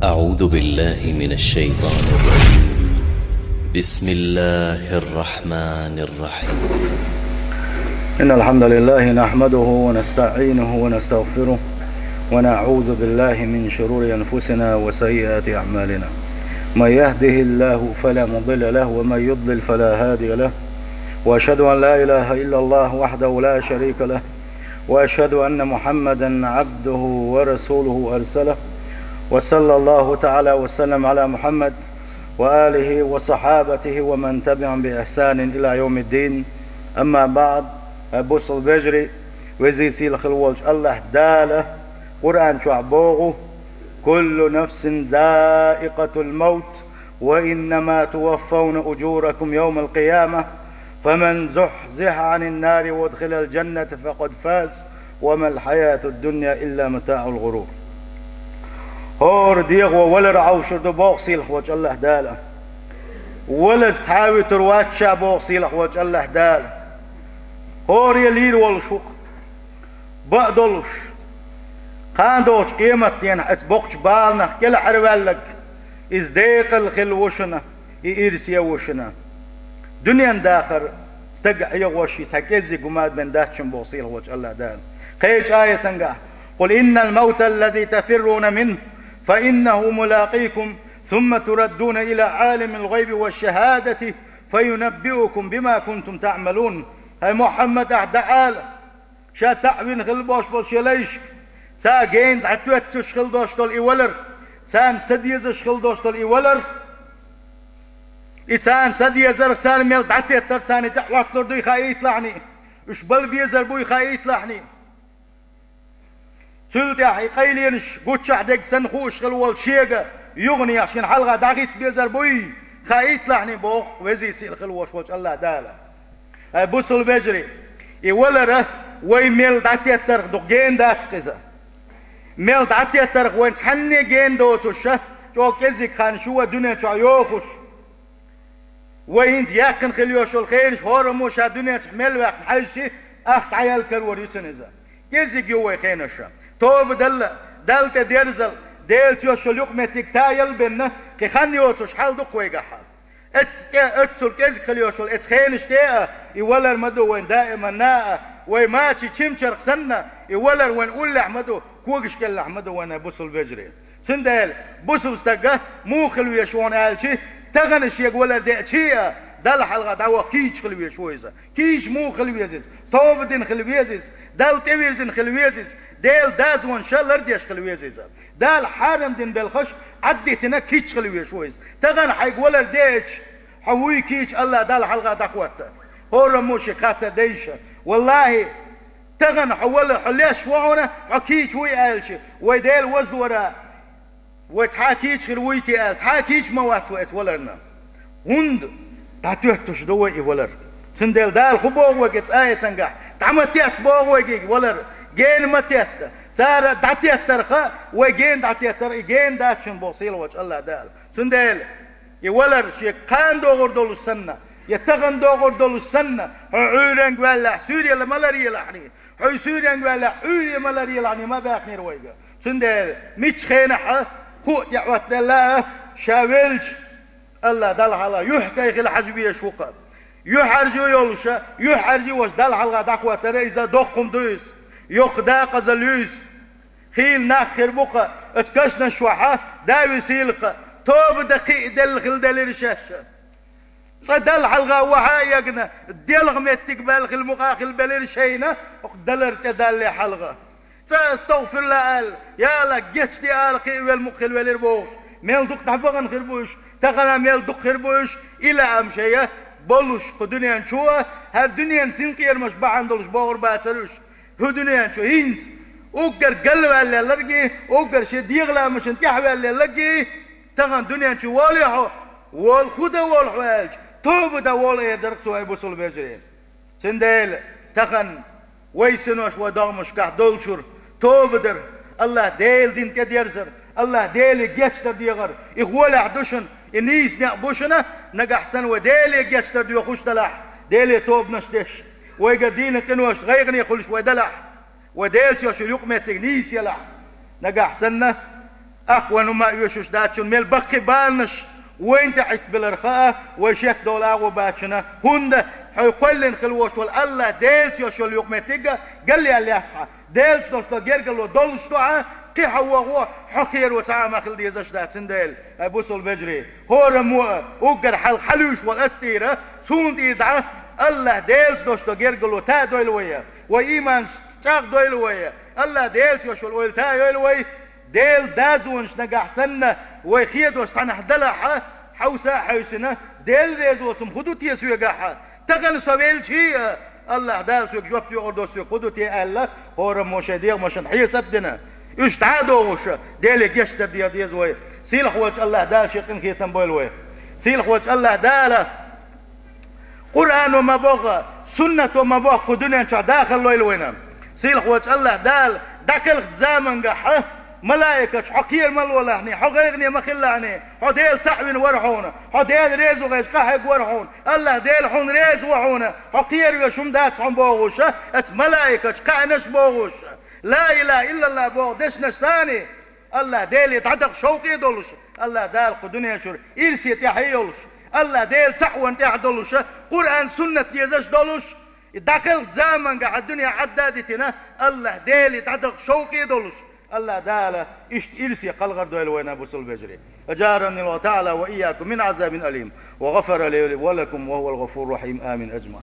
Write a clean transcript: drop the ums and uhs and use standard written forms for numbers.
أعوذ بالله من الشيطان الرجيم. بسم الله الرحمن الرحيم. إن الحمد لله نحمده ونستعينه ونستغفره ونعوذ بالله من شرور أنفسنا وسيئات أعمالنا. من يهده الله فلا مضل له ومن يضلل فلا هادي له، وأشهد أن لا إله إلا الله وحده لا شريك له، وأشهد أن محمدا عبده ورسوله أرسله، وصلى الله تعالى وسلم على محمد وآله وصحابته ومن تبعهم بإحسان إلى يوم الدين. أما بعد، بوصل بجري وزيسي الخلوج الله داله قرآن شعبوغه: كل نفس ذائقة الموت وإنما توفون أجوركم يوم القيامة فمن زحزح عن النار وادخل الجنة فقد فاز وما الحياة الدنيا إلا متاع الغرور. هور ديغو ولا رعوشر دو بوغسيل خوش الله داله، ولا سحاوي ترواتشا بوغسيل خوش الله داله. هور يلير والشوق بقدلش خاندوش قيمتين اسبقش بالنا كل حربالك ازديق الخلوشنا يرسي وشنا دنيا داخر استقع يغوشي سكيزي قماد من داتشن بوصيل وجه الله دال. قيش آية تنقع: قل إن الموت الذي تفرون منه فإنه ملاقيكم ثم تردون إلى عالم الغيب والشهادة فينبئكم بما كنتم تعملون. هاي محمد أحدعال شاد سعبين خلبوش بلشيليشك سا جين عتوت شخلدوش دول إيولر سان سديز شخلدوش دول إيولر إسان سديزر سان ميل دعتي ترساني تحلق لردو يخايت لحني إش بل بيزر بو يخايت لحني سلت يا حي قيلينش قوتش عدك سنخوش خلوال شيغة يغني عشان حلقة دعيت بيزر بوي خايت لحني بوخ وزي سيل خلوش وش الله داله. بوصل بجري إيولر وي ميل دعتي ترخ دو جين دات قزا ميل دعتي ترخ وين تحني جين دوتوش جو كزيك خان شو الدنيا شو يوخش وين ياكن خليوش الخير هورموش الدنيا تحمل وقت حيشي اخت عيال كروريتن إذا كزيك يوي خينشا توب دلت ديرزل ديلت يوش اليقمتك تايل بنا كي خان يوتوش حال دو قوي قحال اتسل كزيك خليوش الاسخينش تيقى يولر مدو وين دائما ناقى ويماتي تشمشر سنة يولر وين قول لحمدو كوكش كل لحمدو وين بوصل بجري سندال بوصل استقى مو خلوية شوان قالشي تغنش يقولر ديعشية دل حلقة دعوة كيش خلوية شويزة كيش مو خلوية زيز توبدين خلوية زيز دل تبيرزين خلوية زيز ديل دازوان شلر ديش خلوية زيز دل حارم دين دل خش عديتنا كيش خلوية شويز تغن حيقولر ديش حوي كيش الله دل حلقة دخوته هور موشي خاطر ديشة والله تغن حول حليش وعنا حكيش وي آلشي ويديل وزد وراء وتحاكيش خلويتي آل تحاكيش موات ويت ولرنا هند تعتوهتش دوي ولر سندل دال خبوغ وقت آية تنقح تعمتيت بوغ وقت ولر جين متيت سار دعتيت ترخا وجين دعتيت تر جين داتشن بوصيل وجه الله دال سندل يولر شي قان دوغر دول السنة يتغن دوغر دول السنة عورن ولا سوريا لملاري لحني حي سوريا ولا عوري ملاري لحني ما باقني رويقة سندل مش خينحة خوت يعوت الله شاولج الله دل على يحكي خل حجبيه شوقة يحرجو يولشة يحرجو وش دل على دقوة ترى إذا دقم دوس يخدا قزليوس خيل ناخر بقى اتكشنا شوحة داوي سيلقة توب دقيق دل خل دل رشاشة صدل حلقة وحايقنا دل غمتك بالخل مقاخل بلرشينا دلر تدل حلقة استغفر الله يا لك جتش دي آلقي والمقخل والربوش ميل دق تحبغن خربوش تغنى ميل دق خربوش إلى أمشية بلوش قدنيا نشوه هر دنيا سنقير مش بعندلش باور باتروش هو دنيا نشوه هينز اوكر قلب اللي لرقي اوكر شديغلا مش انتحب اللي لقي تغن دنيا نشوه واليحو والخودة والحواج توب دا والي درقسو هاي بوصل بيجرين سنديل تغن ويسنوش ودامش كح دولشور توبدر الله ديل دين كديرزر الله ديل جيشتر ديغر إخوال عدوشن إنيس نعبوشنا نجح سن وديل جيشتر ديو خوش دلح ديل توب نشدش ويقر دين تنوش غيغني يخلش ودلح وديل تيوش يقمت تغنيس يلح نجح سنة أقوى ما يوشوش داتشون ميل بقي بالنش وين تحت بالرخاء وشيخ دولا وباتشنا هند حيقولن خلوش والله ديلت يشول يقمتيجا قال لي اللي أتصحى ديلت دوش دا جير قال له دولش دعاء قي هو حقير وتعامل خل دي زش داتن ديل بوصل بجري هو رمو وقر حلوش والاستيرة سون يدعى الله ديلت دوش دا جير قال له تا دويلوية وإيمان تاق دويلوية الله ديلت يشول ويلتا يلوي ديل دازونش نجح سنة ويخيد وسنة دلحة حوسا حوسنا ديل ريزو تم خدوت يسوي جحة تغل سويل شيء الله دال سوق جواب يقردو سوق خدوت الله هو مشاهدير مشان حي سبدنا يشتعدوا وش ديل جش تبدي ديزوي سيل خوج الله دال شيقين خي تنبول وي سيل خوج الله دال قرآن وما بغى سنة وما بغى قدنا داخل لويل وينام سيل خوج الله دال داخل زمن جحة ملائكة حقير ملولهني حقيرني مخلعني حديل صعبين ورحونا حديل ريز وغيش قاحق ورحون الله ديل حون ريز وحونا حقير يشم دات عم بوغوشة ات ملائكة قعنش بوغوشة لا إله إلا الله بوغدش نشاني الله ديل يتعدق شوقي دولش الله دال قدنيا شور إرسي تحيولش الله ديل صحوان تحدولش قرآن سنة ديزش دولش داخل زمن قاعد الدنيا عدادتنا الله ديل يتعدق شوقي دولش الله تعالى إرسي قلغر دويل وين أبو سل بجري أجارني الله تعالى وإياكم من عذاب أليم وغفر لي ولكم وهو الغفور الرحيم آمين أجمع